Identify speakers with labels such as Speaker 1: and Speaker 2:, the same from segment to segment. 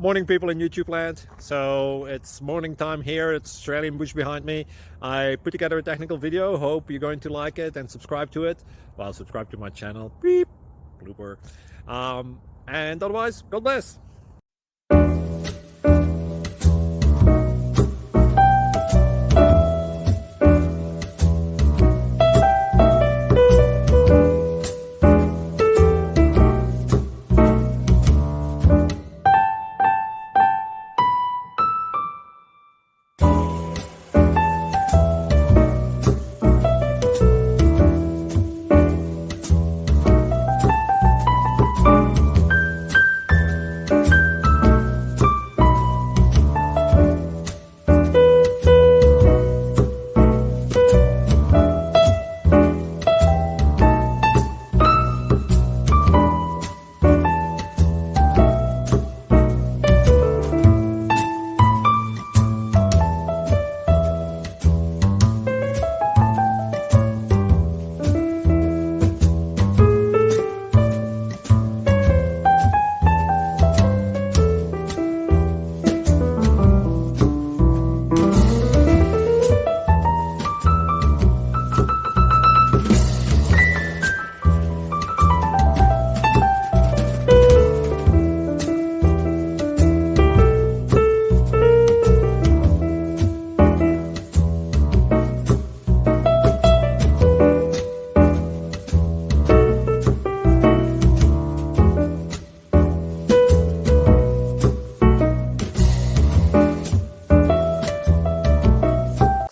Speaker 1: Morning, people in YouTube land. So it's morning time here. It's Australian bush behind me. I put together a technical video. Hope you're going to like it and subscribe to it. Well, subscribe to my channel. Beep. Blooper. And otherwise, God bless.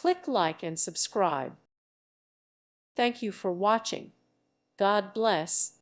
Speaker 2: Click like and subscribe. Thank you for watching. God bless.